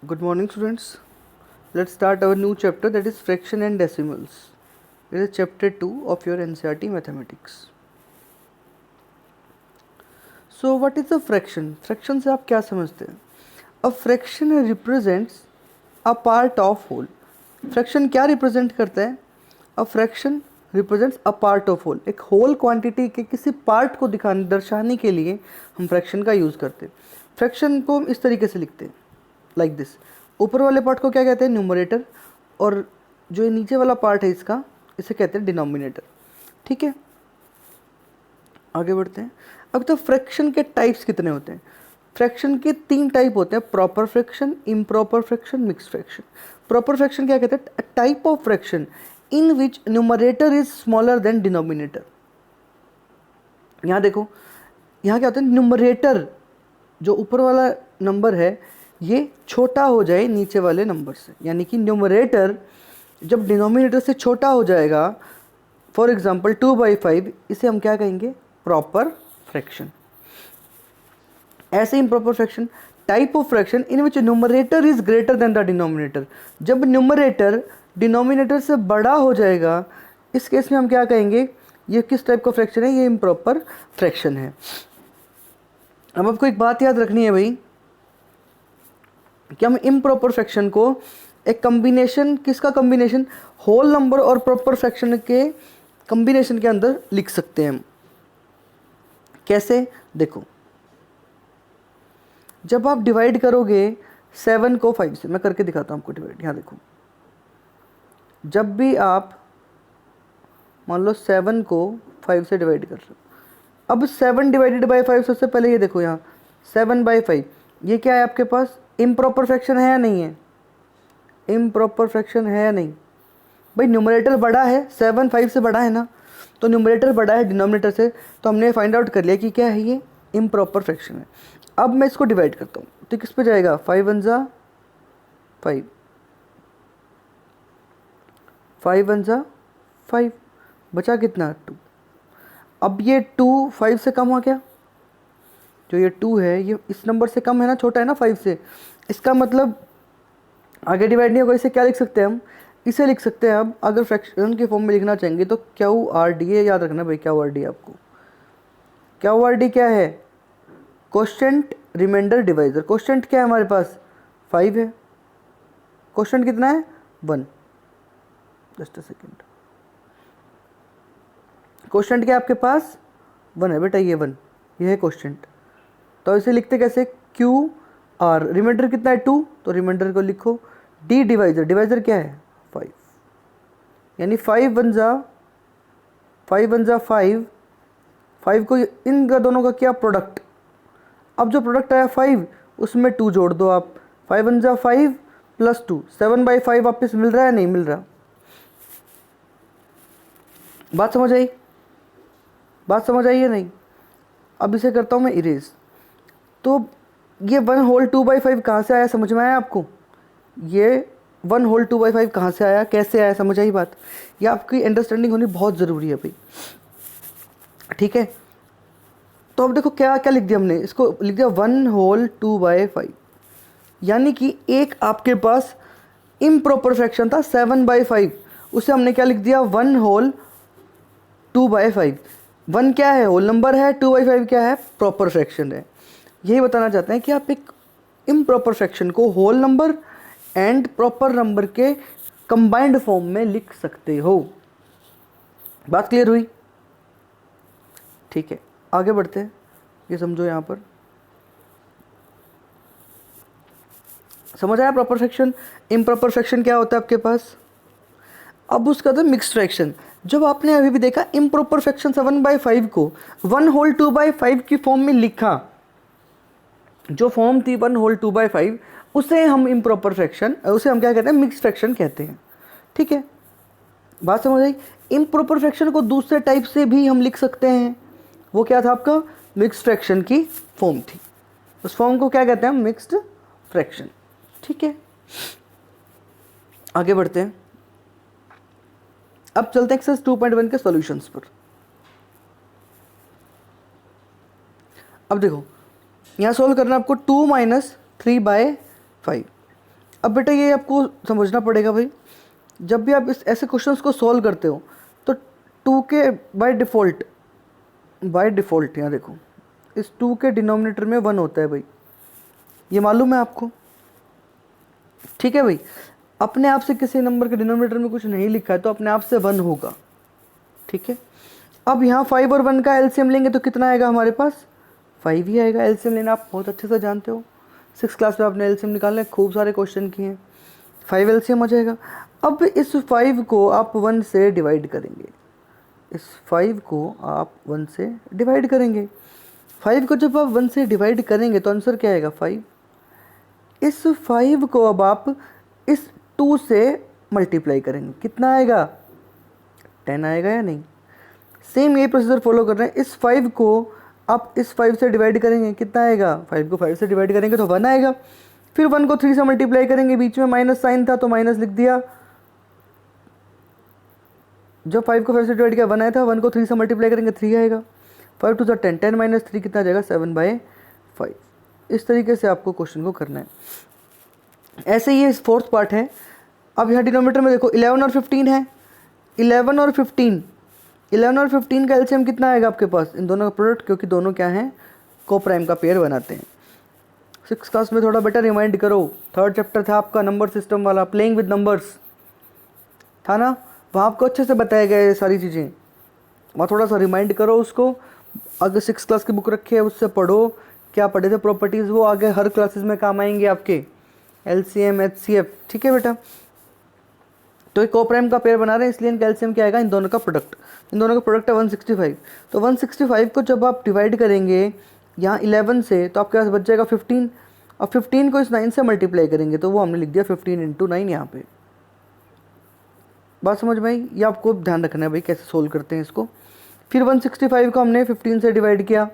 Good morning, students. Let's start our new chapter, that is fraction and decimals. It is chapter 2 of your NCERT mathematics. So what is a fraction? Fraction से आप क्या समझते हैं? A fraction represents a part of whole. Fraction क्या represent करता है? A fraction represents a part of whole. एक whole quantity के किसी part को दर्शाने के लिए हम fraction का यूज़ करते हैं. फ्रैक्शन को हम इस तरीके से लिखते हैं, लाइक दिस. ऊपर वाले पार्ट को क्या कहते हैं? न्यूमरेटर, और जो ये नीचे वाला पार्ट है इसका, इसे कहते हैं डिनोमिनेटर. ठीक है, आगे बढ़ते हैं. अब तो फ्रैक्शन के टाइप्स कितने होते हैं? फ्रैक्शन के 3 टाइप होते हैं: proper fraction, improper fraction, mixed fraction. Proper fraction क्या कहते हैं? Type of fraction in which numerator is smaller than denominator. यहाँ देखो, यहाँ क्या होता है? न्यूमरेटर, जो ऊपर वाला नंबर है, ये छोटा हो जाए नीचे वाले नंबर से, यानी कि न्यूमरेटर जब डिनोमिनेटर से छोटा हो जाएगा, फॉर एग्जांपल 2/5, इसे हम क्या कहेंगे? Proper fraction. ऐसे improper fraction, type of fraction in which numerator is greater than the denominator. जब न्यूमरेटर डिनोमिनेटर से बड़ा हो जाएगा, इस केस में हम क्या कहेंगे? ये किस टाइप का फ्रैक्शन है? ये इम्प्रॉपर फ्रैक्शन है. अब आपको एक बात याद रखनी है भाई, कि हम इम्प्रॉपर फ्रैक्शन को एक कॉम्बिनेशन, किसका कॉम्बिनेशन? होल नंबर और प्रॉपर फ्रैक्शन के कॉम्बिनेशन के अंदर लिख सकते हैं हम. कैसे? देखो, जब आप डिवाइड करोगे 7 को 5 से, मैं करके दिखाता हूँ आपको डिवाइड. यहाँ देखो, जब भी आप मान लो 7 को 5 से डिवाइड कर रहे हो, अब 7 डिवाइडेड बाई 5, सबसे पहले ये देखो, यहाँ 7/5, ये क्या है आपके पास? इम्प्रॉपर फ्रैक्शन है या नहीं है? इम्प्रॉपर फ्रैक्शन है या नहीं भाई? न्यूमरेटर बड़ा है, 7 5 से बड़ा है ना, तो न्यूमरेटर बड़ा है डिनोमिनेटर से, तो हमने फाइंड आउट कर लिया कि क्या है, ये इम्प्रॉपर फ्रैक्शन है. अब मैं इसको डिवाइड करता हूँ, तो किस पे जाएगा? 5 1 जा 5, 5 1 जा 5, बचा कितना? 2. अब ये 2 5 से कम हो क्या? जो ये 2 है, ये इस नंबर से कम है ना, छोटा है ना 5 से. इसका मतलब आगे डिवाइड नहीं होगा. इसे क्या लिख सकते हैं हम? इसे लिख सकते हैं. अब अगर फ्रैक्शन के फॉर्म में लिखना चाहेंगे तो QRD, ये याद रखना भाई, QRD आपको. QRD क्या है? Quotient reminder divisor. क्वोशिएंट क्या है हमारे पास? 5 है. क्वोशिएंट कितना है? 1. Just a second. क्वोशिएंट क्या है आपके पास? 1 है बेटा, ये 1, ये है क्वोशिएंट. तो इसे लिखते कैसे? QR. रिमाइंडर कितना है? 2, तो रिमाइंडर को लिखो. D डिवाइजर, डिवाइजर क्या है? 5, यानी 5 1 जा 5, 5 को इन दोनों का क्या? प्रोडक्ट. अब जो प्रोडक्ट आया 5, उसमें 2 जोड़ दो आप. 5 1 जा 5 प्लस 2, 7/5 वापस मिल रहा है? नहीं मिल रहा. बात समझ आई? बात समझ आई है नहीं? अब इसे करता हूँ मैं इरेज. तो ये 1 होल 2/5 कहाँ से आया? समझ में आया आपको? ये 1 होल 2/5 कहाँ से आया, कैसे आया? समझ आई बात? ये आपकी अंडरस्टैंडिंग होनी बहुत ज़रूरी है भाई. ठीक है, तो अब देखो क्या क्या लिख दिया हमने. इसको लिख दिया 1 होल 2/5, यानी कि एक आपके पास इम्प्रॉपर फ्रैक्शन था 7/5, उसे हमने क्या लिख दिया? 1 होल 2/5. 1 क्या है? होल नंबर है. 2/5 क्या है? प्रॉपर फ्रैक्शन है. यही बताना चाहते हैं कि आप एक इम्प्रॉपर फ्रैक्शन को whole number and proper number के कंबाइंड फॉर्म में लिख सकते हो. बात क्लियर हुई? ठीक है, आगे बढ़ते हैं. ये समझो, यहाँ पर समझ आया प्रॉपर फ्रैक्शन? इम्प्रॉपर फ्रैक्शन क्या होता है आपके पास? अब उसका था मिक्स्ड फ्रैक्शन. जब आपने अभी भी देखा इम्प्रॉपर फ्रैक्शन 7/5 को 1 होल 2/5 की फॉर्म में लिखा, जो फॉर्म थी 1 होल 2/5, उसे हम इम्प्रॉपर फ्रैक्शन, उसे हम क्या कहते हैं? मिक्स्ड फ्रैक्शन कहते हैं. ठीक है, बात समझ आई? इम्प्रॉपर फ्रैक्शन को दूसरे टाइप से भी हम लिख सकते हैं. वो क्या था आपका? मिक्स्ड फ्रैक्शन की फॉर्म थी. उस फॉर्म को क्या कहते हैं? Mixed fraction. ठीक है, आगे बढ़ते हैं. अब चलते हैं एक्सरसाइज 2.1 के सॉल्यूशंस पर. अब देखो, यहाँ सोल्व करना आपको 2 - 3/5. अब बेटा ये आपको समझना पड़ेगा भाई, जब भी आप इस ऐसे क्वेश्चंस को सॉल्व करते हो तो 2 के बाय डिफ़ॉल्ट यहाँ देखो इस 2 के डिनोमिनेटर में 1 होता है भाई, ये मालूम है आपको, ठीक है भाई। अपने आप से किसी नंबर के डिनोमिनेटर में कुछ नहीं लिखा है तो अपने आप से 1 होगा, ठीक है। अब यहाँ 5 और 1 का एलसीएम लेंगे तो कितना आएगा हमारे पास, 5 ही आएगा। एलसीएम लेना आप बहुत अच्छे से जानते हो, 6 क्लास में आपने एलसीएम निकालना है, खूब सारे क्वेश्चन किए हैं। 5 एलसीएम आ जाएगा। अब इस 5 को आप 1 से डिवाइड करेंगे, इस 5 को आप 1 से डिवाइड करेंगे। 5 को जब आप 1 से डिवाइड करेंगे तो आंसर क्या आएगा 5। इस 5 को अब आप इस 2 से मल्टीप्लाई करेंगे, कितना आएगा 10 आएगा या नहीं। सेम ये प्रोसीजर फॉलो कर रहे हैं। इस 5 को आप इस 5 से डिवाइड करेंगे, कितना आएगा, 5 को 5 से डिवाइड करेंगे तो 1 आएगा। फिर 1 को 3 से मल्टीप्लाई करेंगे, बीच में माइनस साइन था तो माइनस लिख दिया। जब 5 को 5 से डिवाइड किया 1 आया था, 1 को 3 से मल्टीप्लाई करेंगे 3 आएगा। 5 टू 10, 10 माइनस 3 कितना आ जाएगा 7/5। इस तरीके से आपको क्वेश्चन को करना है। ऐसे ही ये फोर्थ पार्ट है। अब यहाँ डिनोमिनेटर में देखो 11 और 15 है, 11 और 15 का एलसीएम कितना आएगा आपके पास, इन दोनों का प्रोडक्ट, क्योंकि दोनों क्या हैं कोप्राइम का पेयर बनाते हैं। 6 क्लास में थोड़ा बेटर रिमाइंड करो, 3rd चैप्टर था आपका नंबर सिस्टम वाला, प्लेइंग विद नंबर्स था ना, वहाँ आपको अच्छे से बताया गया ये सारी चीज़ें, वहाँ थोड़ा सा रिमाइंड करो उसको। अगर 6 क्लास की बुक रखी है उससे पढ़ो, क्या पढ़े थे प्रॉपर्टीज़, वो आगे हर क्लासेस में काम आएंगे आपके, एलसीएम एचसीएफ, ठीक है बेटा। तो ये कोप्राइम का पेयर बना रहे हैं इसलिए इनका एलसीएम क्या आएगा, इन दोनों का प्रोडक्ट, इन दोनों का प्रोडक्ट है 165। तो 165 को जब आप डिवाइड करेंगे यहाँ 11 से तो आपके पास बच जाएगा 15, और 15 को इस 9 से मल्टीप्लाई करेंगे तो वो हमने लिख दिया 15 × 9 यहाँ पे। बात समझ में आई, ये आपको ध्यान रखना है भाई कैसे सोल्व करते हैं इसको। फिर 165 को हमने 15 से डिवाइड किया,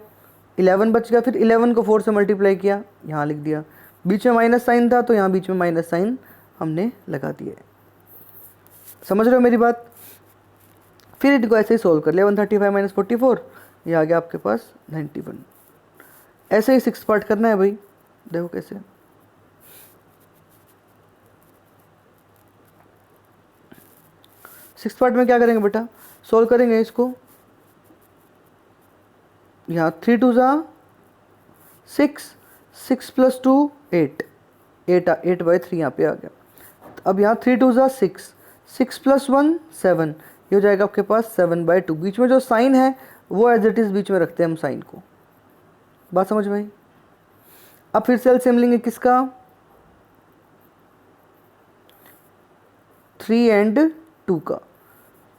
11 बच गया, फिर 11 को 4 से मल्टीप्लाई किया, यहाँ लिख दिया, बीच में माइनस साइन था तो यहाँ बीच में माइनस साइन हमने लगा दिया। समझ रहे हो मेरी बात। फिर इनको ऐसे ही सोल्व कर लिया, 135 - 44, ये आ गया आपके पास 91। ऐसे ही 6 पार्ट करना है भाई, देखो कैसे। सिक्स पार्ट में क्या करेंगे बेटा, सोल्व करेंगे इसको। यहाँ 3 2 ज़ा 6, 6 + 2 8, 8/3 यहाँ पे आ गया। अब यहाँ 3 2 ज़ा 6, 6 + 1 7, ये हो जाएगा आपके पास 7/2। बीच में जो साइन है वो एज इट इज़ बीच में रखते हैं हम साइन को। बात समझ में आई। अब फिर से एलसीएम लेंगे किसका, 3 और 2 का।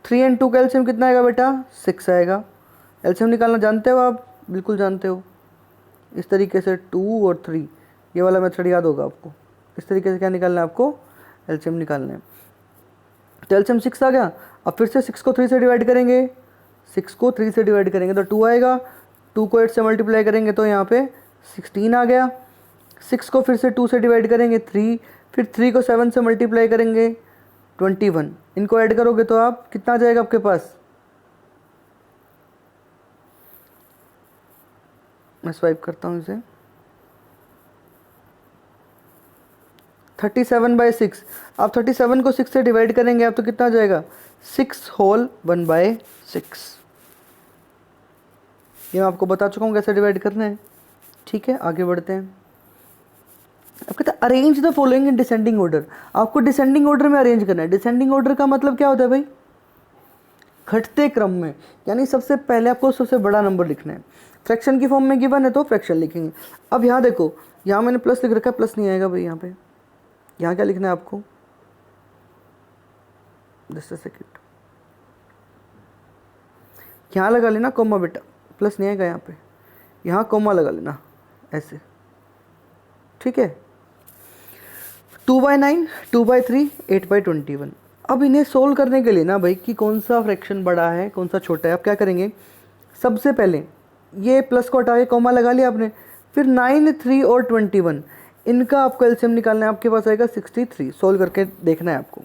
3 और 2 का एलसीएम कितना आएगा बेटा, 6 आएगा। एलसीएम निकालना जानते हो आप, बिल्कुल जानते हो। इस तरीके से 2 और 3, ये वाला मेथड याद होगा आपको। इस तरीके से क्या निकालना है आपको, एलसीएम निकालना है। तो एलसीएम 6 आ गया। अब फिर से 6 को 3 से डिवाइड करेंगे, 6 को 3 से डिवाइड करेंगे तो 2 आएगा। 2 को 8 से मल्टीप्लाई करेंगे तो यहाँ पे 16 आ गया। 6 को फिर से 2 से डिवाइड करेंगे 3, फिर 3 को 7 से मल्टीप्लाई करेंगे 21। इनको ऐड करोगे तो आप कितना आ जाएगा आपके पास, मैं स्वाइप करता हूँ इसे, 37/6। आप 37 को 6 से डिवाइड करेंगे आप तो कितना आ जाएगा, 6 होल 1/6। ये मैं आपको बता चुका हूँ कैसे डिवाइड करना है, ठीक है। आगे बढ़ते हैं। अब कहते हैं arrange the following in descending order. आपको डिसेंडिंग ऑर्डर में अरेंज करना है। डिसेंडिंग ऑर्डर का मतलब क्या होता है भाई, घटते क्रम में, यानी सबसे पहले आपको सबसे बड़ा नंबर लिखना है। फ्रैक्शन की फॉर्म में गिवन है तो फ्रैक्शन लिखेंगे। अब यहाँ देखो, यहाँ मैंने प्लस लिख रखा है, प्लस नहीं आएगा भाई यहाँ पे। यहाँ क्या लिखना है आपको, जस्ट अ सेकेंड, यहाँ लगा लेना कॉमा बेटा, प्लस नहीं आएगा यहाँ पे, यहाँ कॉमा लगा लेना ऐसे, ठीक है। 2/9, 2/3, 8/21। अब इन्हें सोल्व करने के लिए ना भाई कि कौन सा फ्रैक्शन बड़ा है कौन सा छोटा है, आप क्या करेंगे, सबसे पहले ये प्लस को हटा के कॉमा लगा लिया आपने। फिर 9, 3 और 21, इनका आपको एलसीएम निकालना है। आपके पास आएगा 63। सोल्व करके देखना है आपको।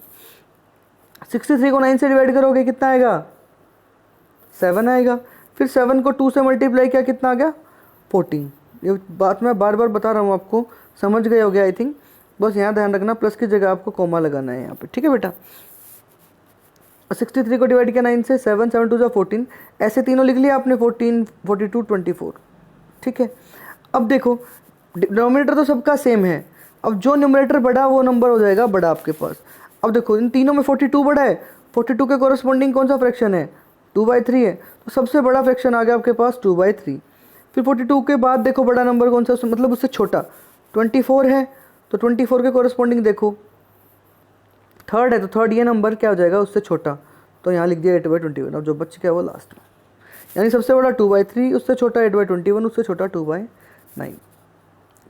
63 को 9 से डिवाइड करोगे कितना आएगा, 7 आएगा। फिर 7 को 2 से मल्टीप्लाई किया कितना आ गया, 14। ये बात मैं बार बार बता रहा हूँ आपको, समझ गए हो गया आई थिंक। बस यहाँ ध्यान रखना प्लस की जगह आपको कॉमा लगाना है यहाँ पे, ठीक है बेटा। 63 को डिवाइड किया 9 से, 7 7 2 14, ऐसे तीनों लिख लिया आपने, 14 42 24, ठीक है। अब देखो डिनोमिनेटर तो सबका सेम है, अब जो न्यूमरेटर बड़ा वो नंबर हो जाएगा बड़ा आपके पास। अब देखो इन तीनों में 42 बड़ा है, 42 के कोरस्पॉन्डिंग कौन सा फ्रैक्शन है, 2/3 है, तो सबसे बड़ा फ्रैक्शन आ गया आपके पास 2/3। फिर 42 के बाद देखो बड़ा नंबर कौन सा, मतलब उससे छोटा 24 है, तो 24 के कोरस्पॉन्डिंग देखो थर्ड है, तो थर्ड ये नंबर क्या हो जाएगा उससे छोटा, तो यहाँ लिख दिया 8/21। अब जो बच गया वो लास्ट में, यानी सबसे बड़ा 2/3, उससे छोटा 8/21, उससे छोटा 2/9,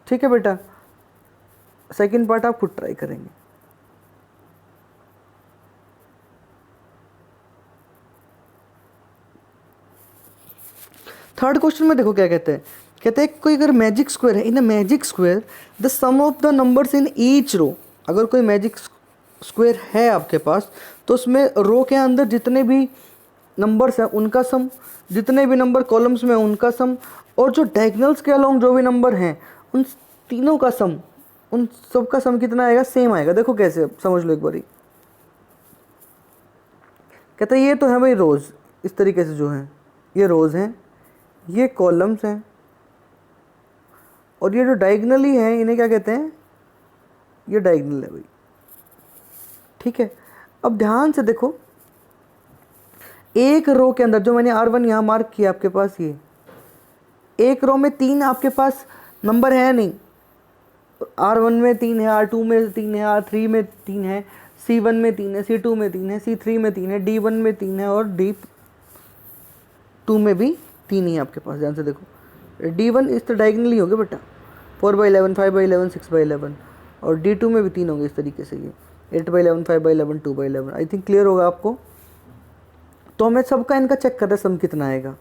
ठीक है बेटा। सेकंड पार्ट आप खुद ट्राई करेंगे। थर्ड क्वेश्चन में देखो क्या कहते हैं, कहते हैं कोई अगर मैजिक स्क्वायर है, in a magic square the sum of the numbers in each row, अगर कोई मैजिक स्क्वायर है आपके पास तो उसमें रो के अंदर जितने भी नंबर्स हैं उनका सम, जितने भी नंबर कॉलम्स में उनका सम, और जो डायगोनल्स के अलोंग जो भी नंबर हैं उन तीनों का सम, उन सब का सम कितना आएगा, सेम आएगा। देखो कैसे, समझ लो एक बारी। कहते हैं ये तो है भाई रोज़, इस तरीके से जो है ये रोज़ हैं, ये कॉलम्स हैं, और ये जो डायगोनली हैं इन्हें क्या कहते हैं, ये डायगोनल है भाई, ठीक है। अब ध्यान से देखो, एक रो के अंदर जो मैंने R1 यहाँ मार्क किया आपके पास, ये एक रो में 3 आपके पास नंबर है नहीं, R1 में 3 है, R2 में 3 है, R3 में 3 है, C1 में 3 है, C2 में 3 है, C3 में 3 है, D1 में 3 है, और D2 में भी 3 ही है आपके पास। ध्यान से देखो, D1 इस तरह डायगोनली हो गया बेटा, 4/11, 5/11, 6/11, और D2 में भी 3 होंगे इस तरीके से, ये 8/11, 5/11, 2/11। आई थिंक क्लियर होगा आपको। तो हमें सबका इनका चेक कर रहे सम कितना आएगा,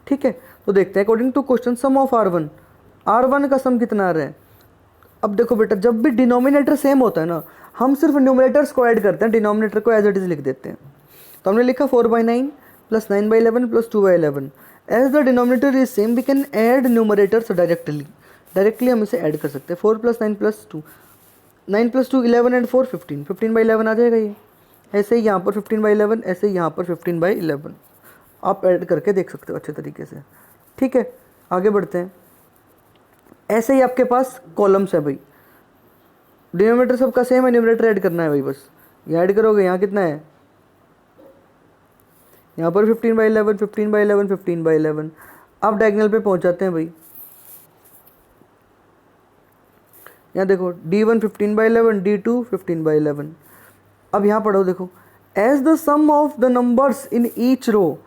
ठीक है। तो देखते हैं according to question sum of R1 का सम कितना आ रहा है। अब देखो बेटा, जब भी डिनोमिनेटर सेम होता है ना, हम सिर्फ न्यूमरेटर्स को ऐड करते हैं, डिनोमिनेटर को एज इट इज लिख देते हैं। तो हमने लिखा 4/9 + 9/11 + 2/11, as the denominator is same we can add numerators directly हम इसे ऐड कर सकते हैं। 4 + 9 + 2, 9 + 2 11 एंड 4 15, 15/11 आ जाएगा ये। ऐसे ही यहाँ पर 15/11, ऐसे ही यहाँ पर 15/11, आप ऐड करके देख सकते हो अच्छे तरीके से, ठीक है। आगे बढ़ते हैं। ऐसे ही आपके पास कॉलम्स है भाई, डिनोमिनेटर सबका सेम है, न्यूमरेटर ऐड करना है भाई, बस ये ऐड करोगे। यहाँ कितना है, यहाँ पर 15/11, 15/11, 15/11। अब डायगोनल पे पहुँच जाते हैं भाई, यहाँ देखो D1 15/11, D2 15/11। अब यहाँ पढ़ो, देखो as the sum of the numbers in each row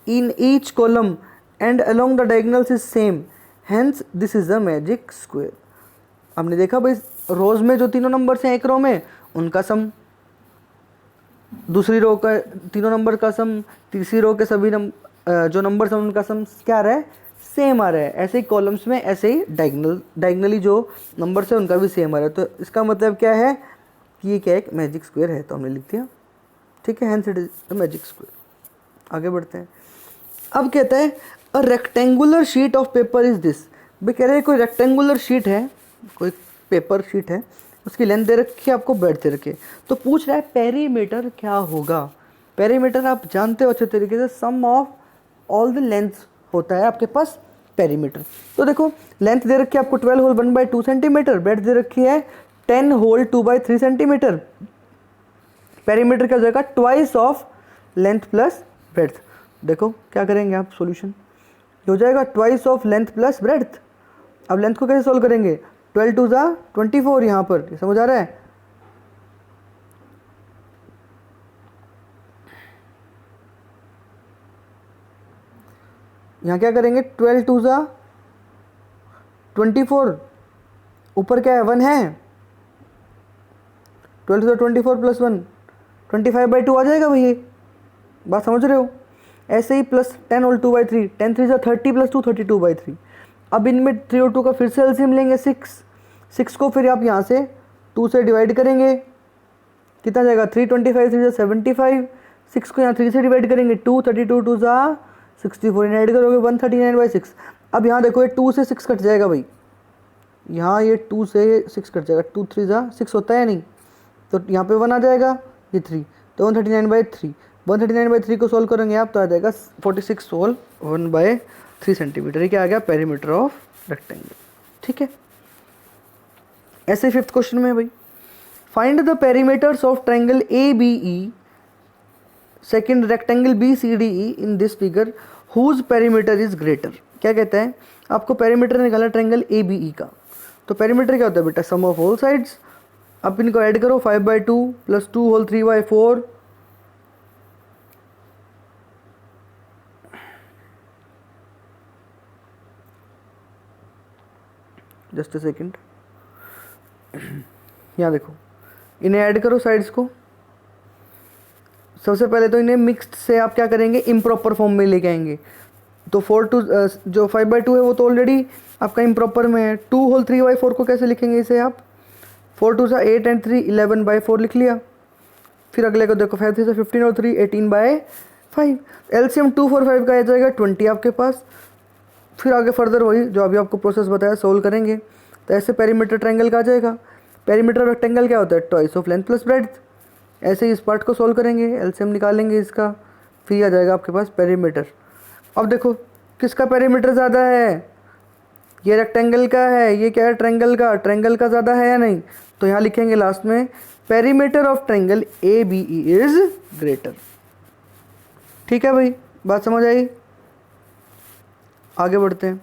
in each column and along the diagonals is same, hence this is the magic square. हमने देखा भाई रोज में जो तीनों नंबर्स हैं एक रो में उनका सम, दूसरी रो का तीनों नंबर का सम, तीसरी रो के सभी जो नंबर्स हैं उनका सम क्या आ रहा है, सेम आ रहा है। ऐसे ही कॉलम्स में, ऐसे ही डायगोनली जो नंबर्स है उनका भी सेम आ रहा है। तो इसका मतलब क्या है कि ये क्या एक मैजिक स्क्वायर है, तो हमने लिख दिया, ठीक है, hence it is the magic square. आगे बढ़ते हैं। अब कहता है a rectangular sheet of paper is this. भाई कह रहे हैं कोई रेक्टेंगुलर शीट है, कोई पेपर शीट है, उसकी लेंथ दे रखी है, आपको ब्रेड्थ दे रखी है, तो पूछ रहा है पेरीमीटर क्या होगा। पेरीमीटर आप जानते हो अच्छे तरीके से, सम ऑफ ऑल द लेंथ होता है आपके पास पेरीमीटर। तो देखो लेंथ दे रखी है आपको 12 होल 1/2 सेंटीमीटर, ब्रेड्थ दे रखी है 10 होल 2/3 सेंटीमीटर। पेरीमीटर क्या हो जाएगा, twice of length plus breadth. देखो क्या करेंगे आप, सॉल्यूशन हो जाएगा twice of length plus breadth. अब लेंथ को कैसे सोल्व करेंगे, 12 2 ज़ा 24, यहाँ पर समझ आ रहा है। यहाँ क्या करेंगे, 12 2 ज़ा 24, ऊपर क्या है 1 है, 12 2 ज़ा 24 + 1 25/2 आ जाएगा भैया, बात समझ रहे हो। ऐसे ही प्लस 10 होल 2/3, 10 3 ज़ा 30 + 2 32/3। अब इनमें 3 और 2 का फिर से एलसीएम लेंगे 6 को फिर आप यहाँ से 2 से डिवाइड करेंगे, कितना जाएगा 3 25 3 ज़ा 75, 6 को यहाँ 3 से डिवाइड करेंगे 2 32 2 ज़ा 64, ऐड करोगे 139/6। अब यहाँ देखो ये 2 से 6 कट जाएगा भाई, यहाँ ये 2 से 6 कट जाएगा, 2 3 जा 6 होता है नहीं, तो यहाँ पे 1 आ जाएगा, ये 3, तो 139/3, 139/3 को सोल्व करेंगे आप तो आ जाएगा 46 होल 1/3 सेंटीमीटर। ये क्या आ गया, पेरीमीटर ऑफ रेक्टेंगल। ठीक है, ऐसे 5th क्वेश्चन में है भाई, find the perimeters of triangle A B E, second rectangle B C D E in this figure whose perimeter is greater. क्या कहता है, आपको पेरीमीटर निकाला ट्रायंगल ए बी ई का, तो पेरीमीटर क्या होता है बेटा, सम ऑफ होल साइड्स। अब इनको ऐड करो, 5/2 + 2 होल 3/4, जस्ट अ सेकेंड, यहाँ देखो, इन्हें ऐड करो साइड्स को। सबसे पहले तो इन्हें मिक्स्ड से आप क्या करेंगे, इम्प्रॉपर फॉर्म में लेके आएंगे। तो 4 जो 5/2 है वो तो ऑलरेडी आपका इम्प्रॉपर में है। 2 होल 3/4 को कैसे लिखेंगे इसे आप, 4 2 8 एंड 3 11/4 लिख लिया। फिर अगले को देखो, 5 3 15 और 3 18/5। एलसीएम 2 4 5 का आ जाएगा 20 आपके पास। फिर आगे फर्दर वही जो अभी आपको प्रोसेस बताया सोल्व करेंगे, तो ऐसे पेरीमीटर ट्रायंगल का आ जाएगा। पेरीमीटर रेक्टेंगल क्या होता है, twice of length plus breadth. ऐसे ही इस पार्ट को सोल्व करेंगे, एलसीएम निकालेंगे इसका, फिर आ जाएगा आपके पास पेरीमीटर। अब देखो किसका पेरीमीटर ज़्यादा है, ये रेक्टेंगल का है, ये क्या है ट्रायंगल का, ट्रायंगल का ज़्यादा है या नहीं, तो यहाँ लिखेंगे लास्ट में perimeter of triangle A B E is greater. ठीक है भाई, बात समझ आई, आगे बढ़ते हैं।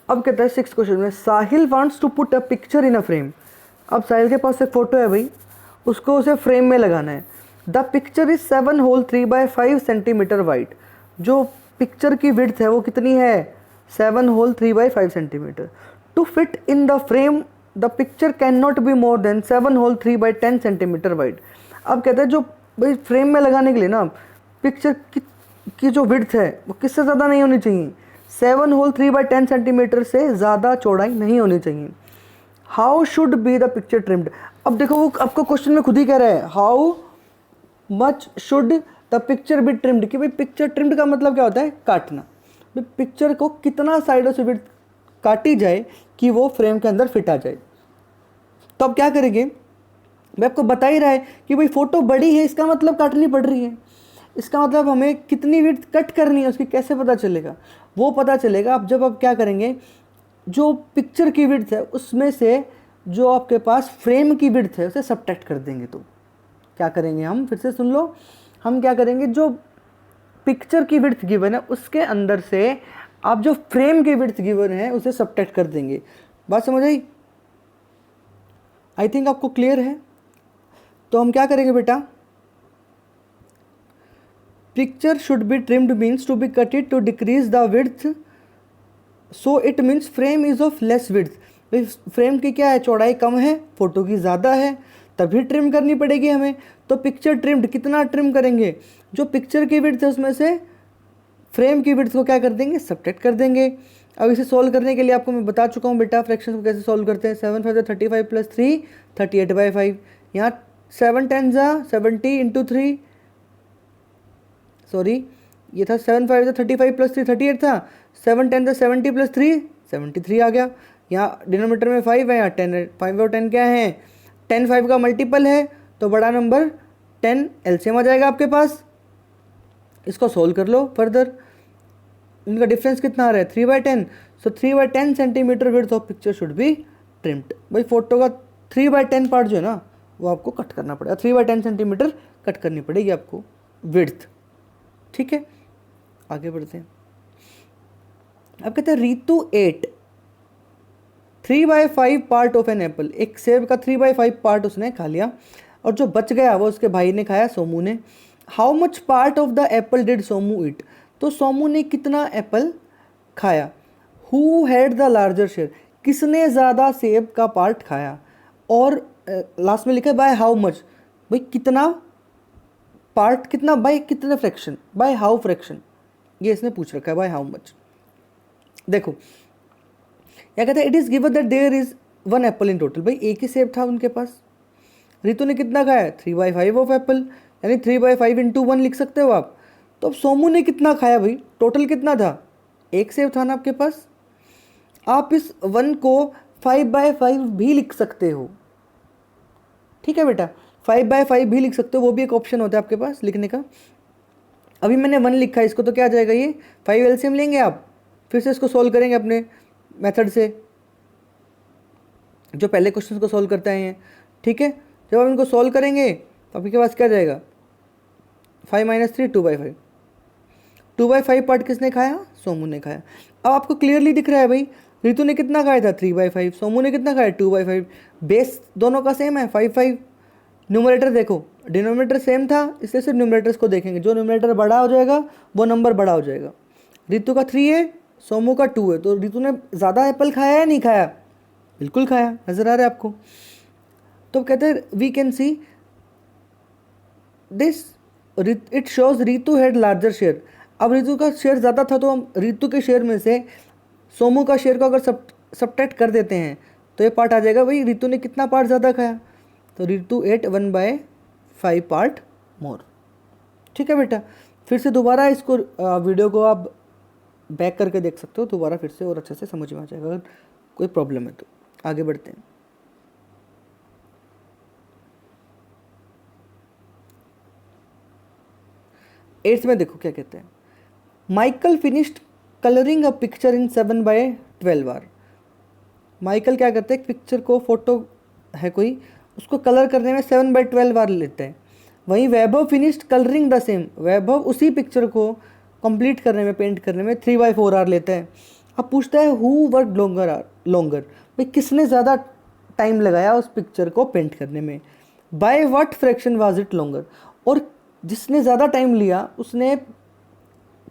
अब कहता है 6th क्वेश्चन में, Sahil wants to put a picture in a frame. अब साहिल के पास एक फ़ोटो है भाई, उसको उसे फ्रेम में लगाना है। The picture is 7 whole 3/5 centimetre wide. जो पिक्चर की विड्थ है वो कितनी है, 7 whole 3/5 centimetre. To fit in the frame the picture can not be more than 7 whole 3/10 centimetre wide. अब कहते हैं जो भाई फ्रेम में लगाने के लिए ना पिक्चर की जो विड्थ है वो किससे ज़्यादा नहीं होनी चाहिए, 7 होल 3/10 सेंटीमीटर से ज़्यादा चौड़ाई नहीं होनी चाहिए। How should be the picture trimmed. अब देखो वो आपको क्वेश्चन में खुद ही कह रहा है, how much should the picture be trimmed, कि भाई पिक्चर ट्रिम्ड का मतलब क्या होता है, काटना। भाई पिक्चर को कितना साइडों से विड्थ काटी जाए कि वो फ्रेम के अंदर फिट आ जाए। तो अब क्या करेंगे, मैं आपको बता ही रहा है कि भाई फोटो बड़ी है, इसका मतलब काटनी पड़ रही है, इसका मतलब हमें कितनी विड्थ कट करनी है उसकी कैसे पता चलेगा, वो पता चलेगा अब जब आप क्या करेंगे, जो पिक्चर की विड्थ है उसमें से जो आपके पास फ्रेम की विड्थ है उसे सबट्रैक्ट कर देंगे। तो क्या करेंगे हम, फिर से सुन लो, हम क्या करेंगे, जो पिक्चर की विड्थ गिवन है उसके अंदर से आप जो फ्रेम की विड्थ गिवन है उसे सबट्रैक्ट कर देंगे। बात समझ आई, आई थिंक आपको क्लियर है। तो हम क्या करेंगे बेटा, picture should be trimmed means to be cutted to decrease the width, so it means frame is of less width. भाई फ्रेम की क्या है, चौड़ाई कम है, फोटो की ज़्यादा है, तभी ट्रिम करनी पड़ेगी हमें। तो पिक्चर ट्रिम्ड, कितना ट्रिम करेंगे, जो पिक्चर की विड्थ है उसमें से फ्रेम की विड्थ को क्या कर देंगे, सबट्रैक्ट कर देंगे। अब इसे सोल्व करने के लिए आपको मैं बता चुका हूँ बेटा फ्रैक्शन को कैसे सोल्व करते हैं। 7 5 35 + 3 38/5। यहाँ 7 10 70 × 3, सॉरी ये था 7 5 35 + 3 38 था, 7 10 70 + 3 73 आ गया। यहाँ डिनोमीटर में 5 है, यहाँ 10 है, 5 और 10 क्या है, 10 5 का मल्टीपल है, तो बड़ा नंबर 10 एलसीएम आ जाएगा आपके पास। इसको सोल्व कर लो फर्दर, इनका डिफरेंस कितना आ रहा है, 3/10। सो 3/10 centimetre width of picture should be trimmed. भाई फोटो का 3/10 पार्ट जो है ना वो आपको कट करना पड़ेगा, 3/10 सेंटीमीटर कट करनी पड़ेगी आपको विड्थ। ठीक है, आगे बढ़ते हैं। अब कहते हैं Ritu 8 3/5 part of an apple. एक सेब का 3/5 पार्ट उसने खा लिया और जो बच गया वो उसके भाई ने खाया, सोमू ने। How much part of the apple did Somu eat. तो सोमू ने कितना एप्पल खाया। Who had the larger share, किसने ज़्यादा सेब का पार्ट खाया। और लास्ट में लिखा है बाय हाउ मच, भाई कितना पार्ट, कितना बाय कितने फ्रैक्शन, बाय हाउ फ्रैक्शन, ये इसने पूछ रखा है, बाय हाउ मच। देखो क्या कहता है, it is given that there is 1 apple in total. भाई एक ही सेब था उनके पास, रितु ने कितना खाया, 3/5 ऑफ एप्पल, यानी 3/5 × 1 लिख सकते हो आप। तो अब सोमू ने कितना खाया भाई, टोटल कितना था, एक सेब था ना आपके पास। आप इस 1 को 5/5 भी लिख सकते हो, ठीक है बेटा, 5/5 भी लिख सकते हो, वो भी एक ऑप्शन होता है आपके पास लिखने का। अभी मैंने 1 लिखा है, इसको तो क्या आ जाएगा, ये 5 एलसीएम लेंगे आप, फिर से इसको सॉल्व करेंगे अपने मेथड से, जो पहले क्वेश्चन को सॉल्व करते हैं, ठीक है। जब आप इनको सॉल्व करेंगे तो आपके पास क्या जाएगा, 5 - 3 2/5, 2/5 पार्ट किसने खाया, सोमू ने खाया। अब आपको क्लियरली दिख रहा है भाई, रितु ने कितना खाया था 3/5, सोमू ने कितना खाया 2/5, बेस दोनों का सेम है 5/5। न्यूमरेटर देखो, डिनोमिनेटर सेम था, इसलिए सिर्फ न्यूमरेटर्स को देखेंगे, जो न्यूमरेटर बड़ा हो जाएगा वो नंबर बड़ा हो जाएगा। रितु का 3 है, सोमू का 2 है, तो रितु ने ज़्यादा एप्पल खाया या नहीं खाया, बिल्कुल खाया, नजर आ रहा है आपको। तो कहते हैं we can see this, it shows Ritu had larger share. अब रितु का शेयर ज़्यादा था, तो हम रितु के शेयर में से सोमू का शेयर को अगर सब्ट्रैक्ट कर देते हैं तो ये पार्ट आ जाएगा, भाई रितु ने कितना पार्ट ज़्यादा खाया, तो रितु एट 1/5 पार्ट मोर, ठीक है बेटा। फिर से दोबारा इसको वीडियो को आप बैक करके देख सकते हो दोबारा फिर से, और अच्छे से समझ में आ जाएगा। अगर कोई प्रॉब्लम है तो आगे बढ़ते हैं। एट्थ में देखो क्या कहते हैं, Michael finished colouring a picture in 7/12 hour. Michael क्या करते हैं, एक पिक्चर को, फोटो है कोई, उसको कलर करने में 7/12 बार लेते हैं। वहीं वैभव फिनिश्ड कलरिंग द सेम, वैभव उसी पिक्चर को कंप्लीट करने में, पेंट करने में 3/4 आवर लेते हैं। अब पूछता है हु वर्क लॉन्गर, भाई किसने ज़्यादा टाइम लगाया उस पिक्चर को पेंट करने में, by what fraction was it longer, और जिसने ज़्यादा टाइम लिया उसने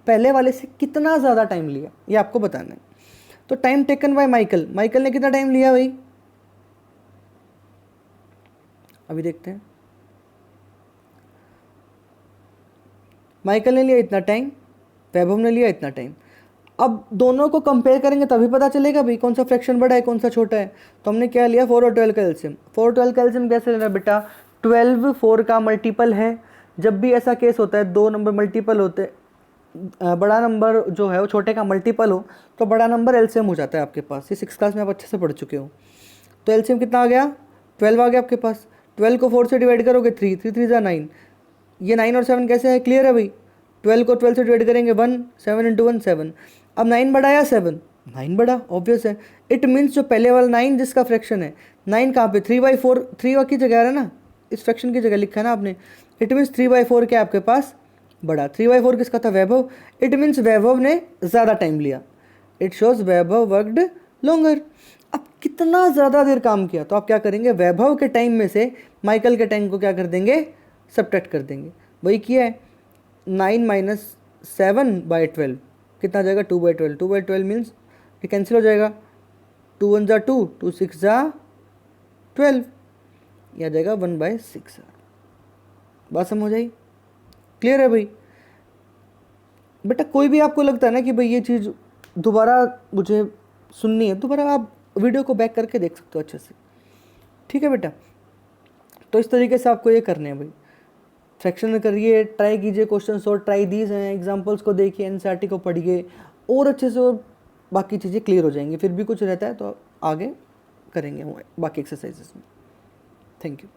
पहले वाले से कितना ज़्यादा टाइम लिया, ये आपको बताना है। तो time taken by Michael, Michael ने कितना टाइम लिया भाई, अभी देखते हैं। माइकल ने लिया इतना टाइम, वैभव ने लिया इतना टाइम। अब दोनों को कंपेयर करेंगे तभी पता चलेगा भाई कौन सा फ्रैक्शन बड़ा है कौन सा छोटा है। तो हमने क्या लिया, 4 और 12 का एलसीएम। 4 और 12 का एलसीएम कैसे लेना बेटा, 12 4 का मल्टीपल है। जब भी ऐसा केस होता है, दो नंबर मल्टीपल होते, बड़ा नंबर जो है वो छोटे का मल्टीपल हो, तो बड़ा नंबर एलसीएम हो जाता है आपके पास। ये 6th क्लास में आप अच्छे से पढ़ चुके हो। तो एलसीएम कितना आ गया, 12 आ गया आपके पास। 12 को 4 से डिवाइड करोगे 3 3 3 9, ये 9 और 7 कैसे है, क्लियर है भाई। 12 को 12 से डिवाइड करेंगे 1, 7 × 1 7। अब 9 बड़ा या 7, 9 बड़ा, ऑब्वियस है। इट मीन्स जो पहले वाला 9 जिसका फ्रैक्शन है, 9 कहाँ पे, 3/4, 3 की जगह है ना, इस फ्रैक्शन की जगह लिखा है ना आपने। इट मीन्स 3/4 क्या आपके पास बड़ा, 3/4 किसका था, वैभव। इट मीन्स वैभव ने ज़्यादा टाइम लिया, it shows Vaibhav worked longer. अब कितना ज़्यादा देर काम किया, तो आप क्या करेंगे, वैभव के टाइम में से माइकल के टाइम को क्या कर देंगे, सब्ट्रैक्ट कर देंगे। वही किया है, 9 - 7/12 कितना जाएगा, 2/12। 2/12 मीन्स ये कैंसिल हो जाएगा, 2 1 = 2, 2 6 = 12, यह आ जाएगा 1/6। बात समझ आई, क्लियर है भाई। बेटा कोई भी आपको लगता है ना कि भाई ये चीज़ दोबारा मुझे सुननी है, दोबारा आप वीडियो को बैक करके देख सकते हो अच्छे से, ठीक है बेटा। तो इस तरीके से आपको ये करने हैं भाई, फ्रैक्शन करिए, ट्राई कीजिए क्वेश्चन और ट्राई दीज हैं, एग्जांपल्स को देखिए, एनसीईआरटी को पढ़िए और अच्छे से, और बाकी चीज़ें क्लियर हो जाएंगी। फिर भी कुछ रहता है तो आगे करेंगे बाकी एक्सरसाइजेस में। Thank you.